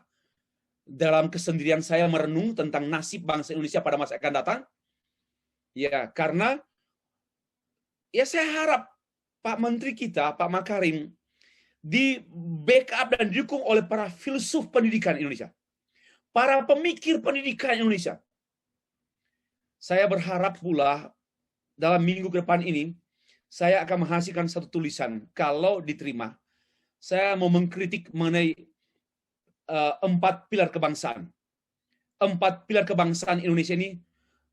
A: dalam kesendirian saya merenung tentang nasib bangsa Indonesia pada masa akan datang. Ya, karena ya saya harap Pak Menteri kita, Pak Makarim, di backup dan didukung oleh para filsuf pendidikan Indonesia, para pemikir pendidikan Indonesia. Saya berharap pula dalam minggu ke depan ini, saya akan menghasilkan satu tulisan. Kalau diterima, saya mau mengkritik mengenai 4 pilar kebangsaan. 4 pilar kebangsaan Indonesia ini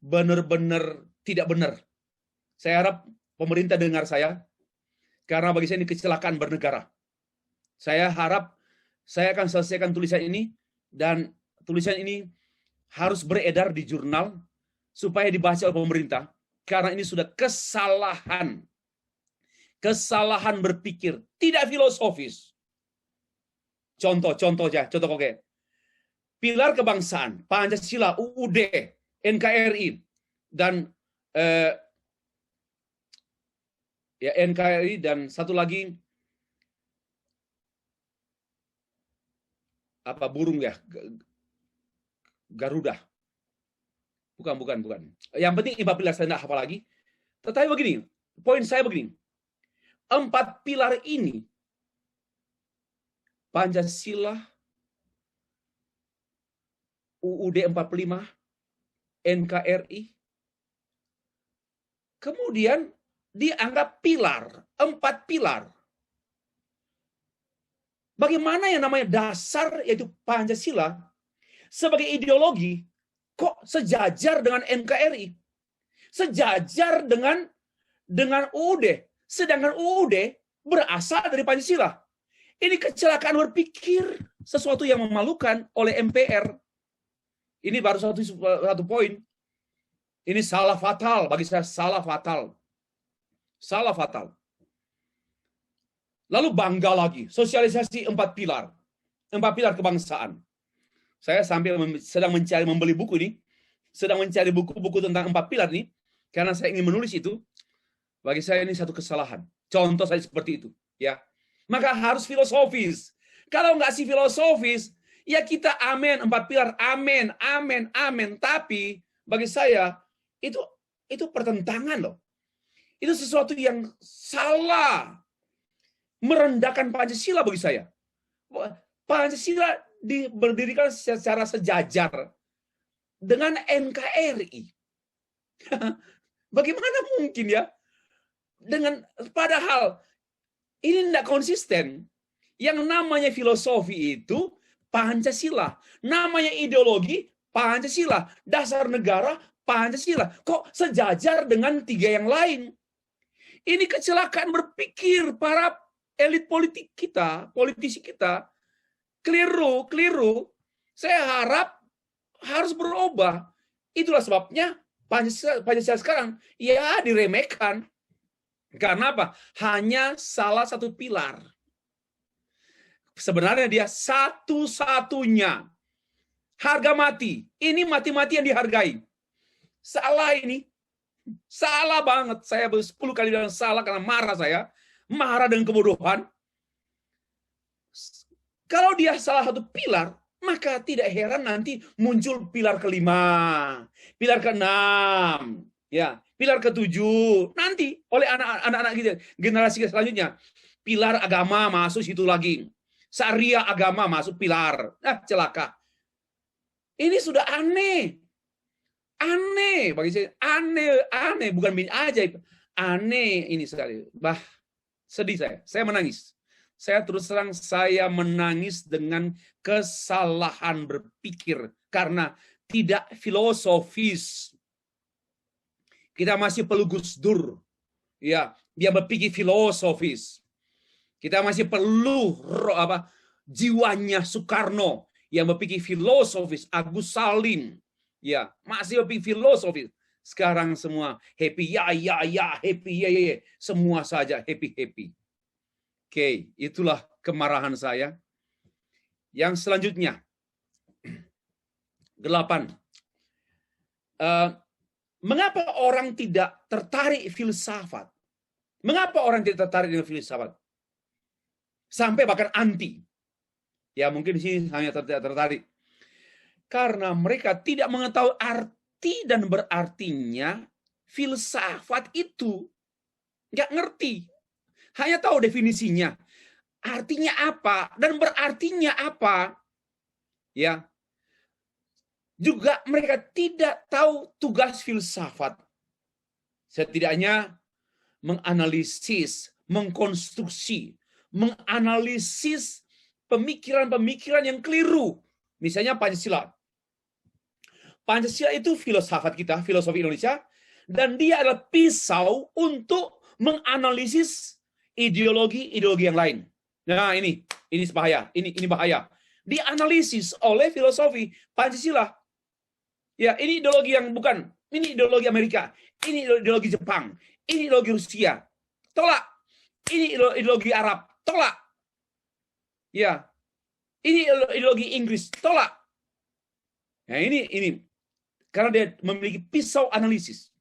A: benar-benar tidak benar. Saya harap pemerintah dengar saya, karena bagi saya ini kecelakaan bernegara. Saya harap saya akan selesaikan tulisan ini, dan tulisan ini harus beredar di jurnal supaya dibaca oleh pemerintah, karena ini sudah kesalahan. Kesalahan berpikir, tidak filosofis. Contoh oke. Pilar kebangsaan, Pancasila, UUD, NKRI, dan NKRI, dan satu lagi apa burung ya, Garuda. Bukan. Yang penting 4 pilar saya tidak hafal lagi. Tetapi begini, poin saya begini. 4 pilar ini, Pancasila, UUD 45, NKRI, kemudian dianggap pilar, 4 pilar. Bagaimana yang namanya dasar, yaitu Pancasila, sebagai ideologi, kok sejajar dengan NKRI, sejajar dengan UUD, sedangkan UUD berasal dari Pancasila. Ini kecelakaan berpikir, sesuatu yang memalukan oleh MPR. Ini baru satu poin. Ini salah fatal, bagi saya salah fatal. Salah fatal. Lalu bangga lagi, sosialisasi 4 pilar. 4 pilar kebangsaan. Saya sambil sedang membeli buku ini, sedang mencari buku-buku tentang 4 pilar ini, karena saya ingin menulis itu. Bagi saya ini satu kesalahan. Contoh saya seperti itu, ya. Maka harus filosofis. Kalau nggak sih filosofis, ya kita amin 4 pilar, amin. Tapi bagi saya itu pertentangan loh. Itu sesuatu yang salah. Merendahkan Pancasila bagi saya. Pancasila berdirikan secara sejajar dengan NKRI. Bagaimana mungkin ya? Padahal ini tidak konsisten. Yang namanya filosofi itu Pancasila. Namanya ideologi Pancasila. Dasar negara Pancasila. Kok sejajar dengan 3 yang lain? Ini kecelakaan berpikir para elit politik kita, politisi kita. Keliru. Saya harap harus berubah. Itulah sebabnya Pancasila sekarang ya diremehkan. Karena apa? Hanya salah satu pilar. Sebenarnya dia satu-satunya. Harga mati. Ini mati-matian dihargai. Salah ini. Salah banget. Saya 10 kali bilang salah karena marah saya. Marah dengan kebodohan. Kalau dia salah satu pilar, maka tidak heran nanti muncul pilar ke-5, pilar ke-6, ya, pilar ke-7. Nanti oleh anak-anak kita, generasi selanjutnya, pilar agama masuk situ lagi. Syariah agama masuk pilar. Celaka. Ini sudah aneh. Aneh bagi saya, aneh bukan ajaib. Aneh ini sekali. Sedih saya menangis. Saya terus terang saya menangis dengan kesalahan berpikir karena tidak filosofis. Kita masih perlu Gus Dur, ya, dia berpikir filosofis. Kita masih perlu jiwanya Soekarno yang berpikir filosofis, Agus Salim, ya, masih berpikir filosofis. Sekarang semua happy, happy, ya. Semua saja happy. Oke, itulah kemarahan saya. Yang selanjutnya, 8. Mengapa orang tidak tertarik filsafat? Mengapa orang tidak tertarik dengan filsafat? Sampai bahkan anti. Ya mungkin di sini hanya tidak tertarik. Karena mereka tidak mengetahui arti dan berartinya filsafat itu. Nggak ngerti. Hanya tahu definisinya. Artinya apa dan berartinya apa. Ya. Juga mereka tidak tahu tugas filsafat. Setidaknya menganalisis, mengkonstruksi, menganalisis pemikiran-pemikiran yang keliru. Misalnya Pancasila. Pancasila itu filsafat kita, filosofi Indonesia, dan dia adalah pisau untuk menganalisis ideologi-ideologi yang lain. Nah, ini bahaya, ini bahaya. Dianalisis oleh filosofi Pancasila. Ya, ini ideologi yang bukan, ini ideologi Amerika, ini ideologi Jepang, ini ideologi Rusia. Tolak. Ini ideologi Arab, tolak. Ya. Ini ideologi Inggris, tolak. Nah, ini karena dia memiliki pisau analisis.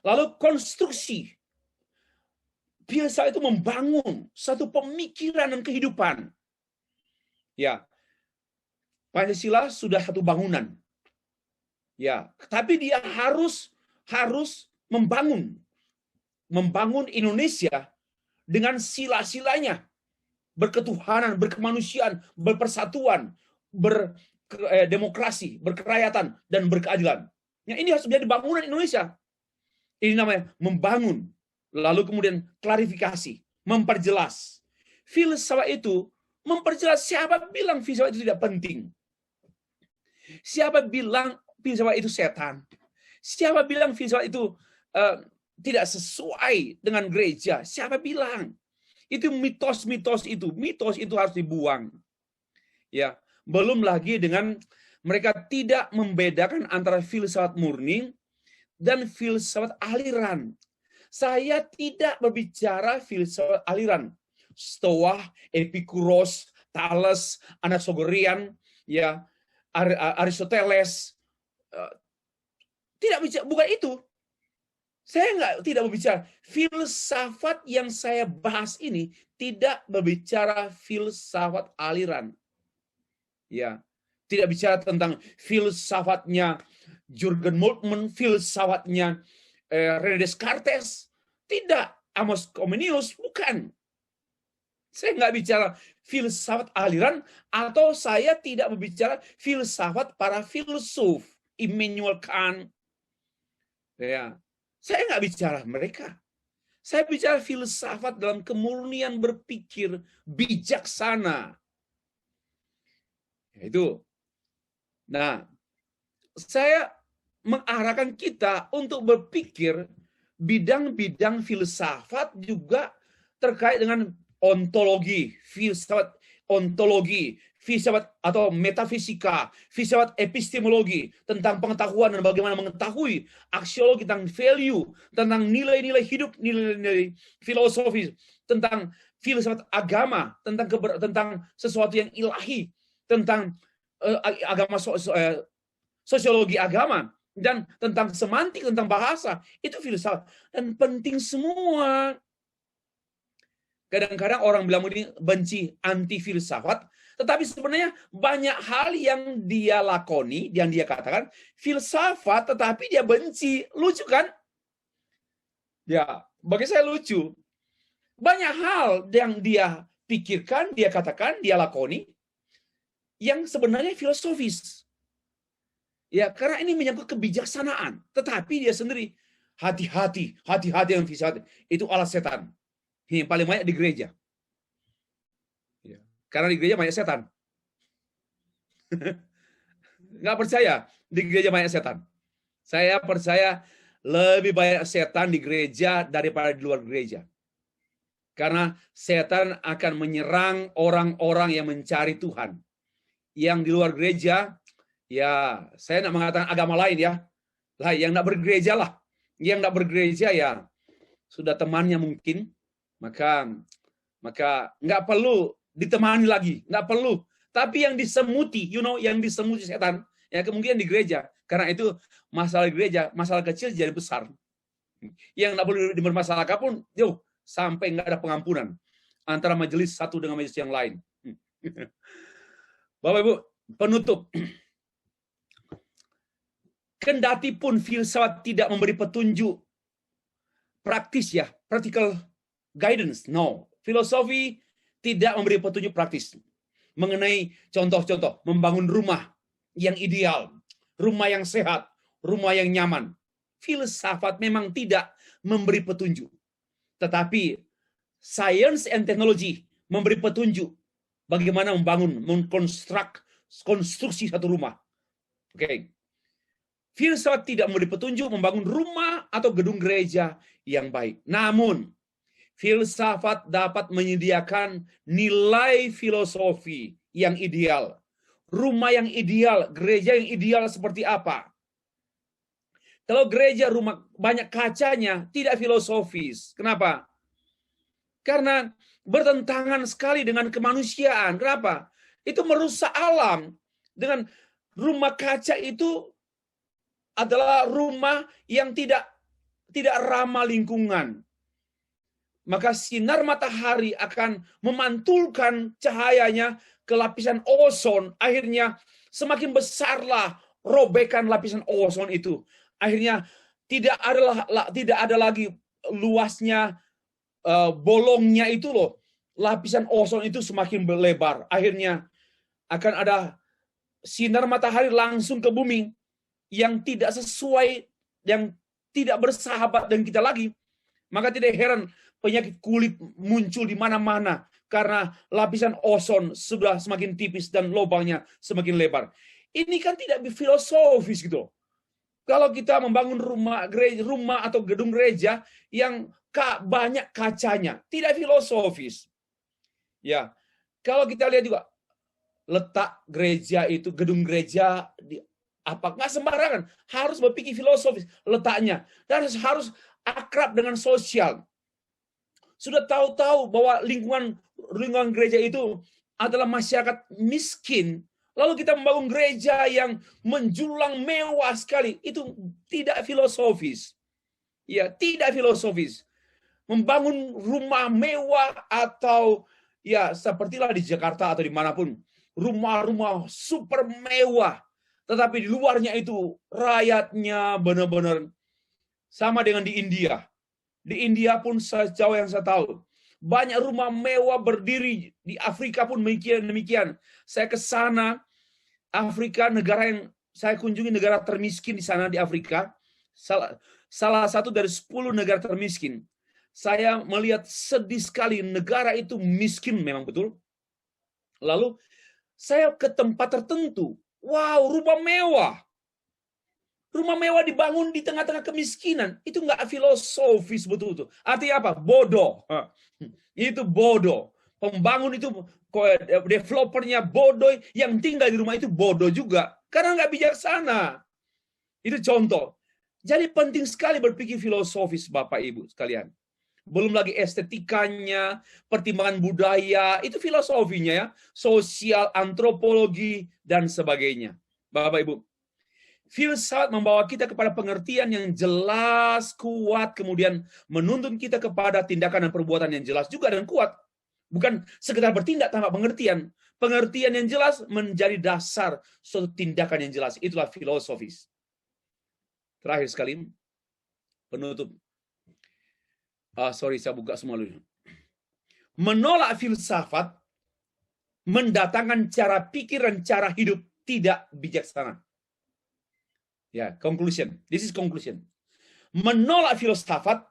A: Lalu konstruksi. Biasa itu membangun satu pemikiran dan kehidupan. Ya. Pancasila sudah satu bangunan. Ya, tapi dia harus membangun Indonesia dengan sila-silanya, berketuhanan, berkemanusiaan, berpersatuan, berdemokrasi, berkerakyatan, dan berkeadilan. Ya, ini harus menjadi bangunan Indonesia. Ini namanya membangun, lalu kemudian klarifikasi, memperjelas. Filsafat itu memperjelas. Siapa bilang filsafat itu tidak penting? Siapa bilang filsafat itu setan? Siapa bilang filsafat itu tidak sesuai dengan gereja? Siapa bilang? Itu mitos-mitos itu. Mitos itu harus dibuang. Ya, belum lagi dengan mereka tidak membedakan antara filsafat murni dan filsafat aliran. Saya tidak berbicara filsafat aliran. Stoa, Epikuros, Thales, Anaxagorian, ya, Aristoteles, tidak bicara, bukan itu. Saya tidak berbicara filsafat yang saya bahas ini, tidak berbicara filsafat aliran. Ya, tidak bicara tentang filsafatnya Jürgen Moltmann, filsafatnya René Descartes, tidak. Amos Comenius, bukan. Saya nggak bicara filsafat aliran, atau saya tidak berbicara filsafat para filsuf, Immanuel Kant. Ya, saya nggak bicara mereka. Saya bicara filsafat dalam kemurnian berpikir bijaksana. Itu. Nah, saya mengarahkan kita untuk berpikir bidang-bidang filsafat juga terkait dengan ontologi, filsafat ontologi, filsafat atau metafisika, filsafat epistemologi, tentang pengetahuan dan bagaimana mengetahui, aksiologi tentang value, tentang nilai-nilai hidup, nilai-nilai filosofis, tentang filsafat agama, tentang sesuatu yang ilahi, tentang agama sosiologi agama, dan tentang semantik, tentang bahasa. Itu filsafat dan penting semua. Kadang-kadang orang bilang ini benci, anti filsafat, tetapi sebenarnya banyak hal yang dia lakoni, yang dia katakan filsafat, tetapi dia benci. Lucu kan? Ya, bagi saya lucu. Banyak hal yang dia pikirkan, dia katakan, dia lakoni, yang sebenarnya filosofis. Ya, karena ini menyangkut kebijaksanaan. Tetapi dia sendiri, hati-hati dengan filsafat. Itu alat setan. Ini yang paling banyak di gereja. Ya. Karena di gereja banyak setan. Nggak percaya di gereja banyak setan. Saya percaya lebih banyak setan di gereja daripada di luar gereja. Karena setan akan menyerang orang-orang yang mencari Tuhan. Yang di luar gereja, ya saya tidak mengatakan agama lain ya. Lah, yang tidak bergereja lah. Yang tidak bergereja ya sudah temannya mungkin. Maka nggak perlu ditemani lagi, nggak perlu Tapi yang disemuti, yang disemuti setan, ya kemungkinan di gereja. Karena itu masalah gereja, masalah kecil jadi besar. Yang nggak boleh dipermasalahkan pun, sampai nggak ada pengampunan antara majelis satu dengan majelis yang lain. Bapak Ibu, penutup. Kendati pun filsafat tidak memberi petunjuk praktis ya, practical guidance. No, filosofi tidak memberi petunjuk praktis mengenai contoh-contoh membangun rumah yang ideal, rumah yang sehat, rumah yang nyaman. Filsafat memang tidak memberi petunjuk. Tetapi science and technology memberi petunjuk bagaimana membangun, konstruksi satu rumah. Oke. Filsafat tidak memberi petunjuk membangun rumah atau gedung gereja yang baik. Namun, filsafat dapat menyediakan nilai filosofi yang ideal. Rumah yang ideal, gereja yang ideal seperti apa? Kalau gereja rumah banyak kacanya, tidak filosofis. Kenapa? Karena bertentangan sekali dengan kemanusiaan. Kenapa? Itu merusak alam. Dengan rumah kaca itu adalah rumah yang tidak ramah lingkungan. Maka sinar matahari akan memantulkan cahayanya ke lapisan ozon. Akhirnya semakin besarlah robekan lapisan ozon itu. Akhirnya tidak ada lagi luasnya bolongnya itu loh. Lapisan ozon itu semakin berlebar. Akhirnya akan ada sinar matahari langsung ke bumi yang tidak sesuai, yang tidak bersahabat dengan kita lagi. Maka tidak heran penyakit kulit muncul di mana-mana karena lapisan ozon sudah semakin tipis dan lubangnya semakin lebar. Ini kan tidak filosofis gitu. Kalau kita membangun rumah atau gedung gereja yang banyak kacanya, tidak filosofis. Ya, kalau kita lihat juga letak gereja itu, gedung gereja di nggak sembarangan, harus berpikir filosofis letaknya dan harus akrab dengan sosial. Sudah tahu-tahu bahwa lingkungan gereja itu adalah masyarakat miskin, lalu kita membangun gereja yang menjulang mewah sekali, itu tidak filosofis. Ya, tidak filosofis. Membangun rumah mewah atau ya sepertilah di Jakarta atau dimanapun, rumah-rumah super mewah. Tetapi di luarnya itu rakyatnya benar-benar sama dengan di India. Di India pun sejauh yang saya tahu, banyak rumah mewah berdiri. Di Afrika pun demikian. Saya ke sana, Afrika negara yang saya kunjungi, negara termiskin di sana di Afrika. Salah satu dari 10 negara termiskin. Saya melihat sedih sekali, negara itu miskin memang betul. Lalu saya ke tempat tertentu. Wow, rumah mewah. Rumah mewah dibangun di tengah-tengah kemiskinan. Itu nggak filosofis betul-betul. Artinya apa? Bodoh. Itu bodoh. Pembangun itu, developernya bodoh. Yang tinggal di rumah itu bodoh juga. Karena nggak bijaksana. Itu contoh. Jadi penting sekali berpikir filosofis Bapak Ibu sekalian. Belum lagi estetikanya, pertimbangan budaya, itu filosofinya ya, sosial, antropologi, dan sebagainya. Bapak Ibu, filsafat membawa kita kepada pengertian yang jelas, kuat, kemudian menuntun kita kepada tindakan dan perbuatan yang jelas juga dan kuat. Bukan sekedar bertindak tanpa pengertian. Pengertian yang jelas menjadi dasar suatu tindakan yang jelas. Itulah filosofis. Terakhir sekali, penutup. Saya buka semua dulu. Menolak filsafat mendatangkan cara pikir dan cara hidup tidak bijaksana. Ya, conclusion. This is conclusion. Menolak filsafat,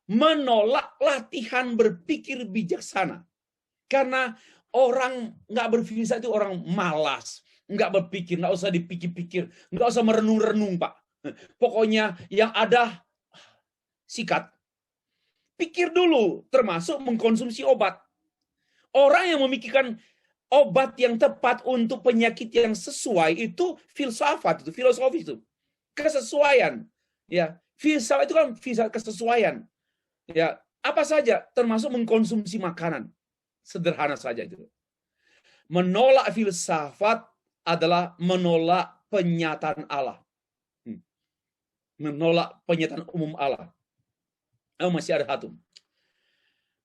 A: menolak latihan berpikir bijaksana. Karena orang nggak berfilsafat itu orang malas, nggak berpikir, nggak usah dipikir-pikir, nggak usah merenung-renung, Pak. Pokoknya yang ada sikat. Pikir dulu, termasuk mengkonsumsi obat. Orang yang memikirkan obat yang tepat untuk penyakit yang sesuai itu filsafat, itu filosofi itu. Kesesuaian. Ya, filsafat itu kan filsafat kesesuaian. Ya, apa saja termasuk mengkonsumsi makanan. Sederhana saja itu. Menolak filsafat adalah menolak penyataan Allah. Menolak penyataan umum Allah. Masih ada satu.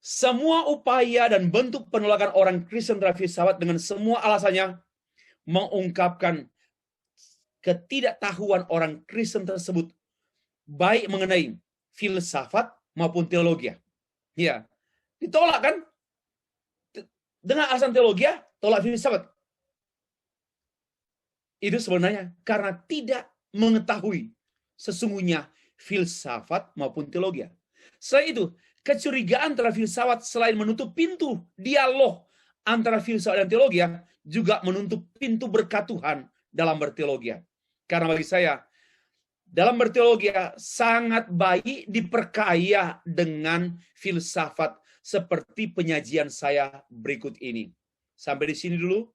A: Semua upaya dan bentuk penolakan orang Kristen terhadap filsafat dengan semua alasannya mengungkapkan ketidaktahuan orang Kristen tersebut baik mengenai filsafat maupun teologi. Ya, ditolak kan? Dengan alasan teologi, tolak filsafat. Itu sebenarnya karena tidak mengetahui sesungguhnya filsafat maupun teologi. Selain itu, kecurigaan terhadap filsafat selain menutup pintu dialog antara filsafat dan teologi, juga menutup pintu berkat Tuhan dalam berteologi. Karena bagi saya, dalam berteologi sangat baik diperkaya dengan filsafat seperti penyajian saya berikut ini. Sampai di sini dulu.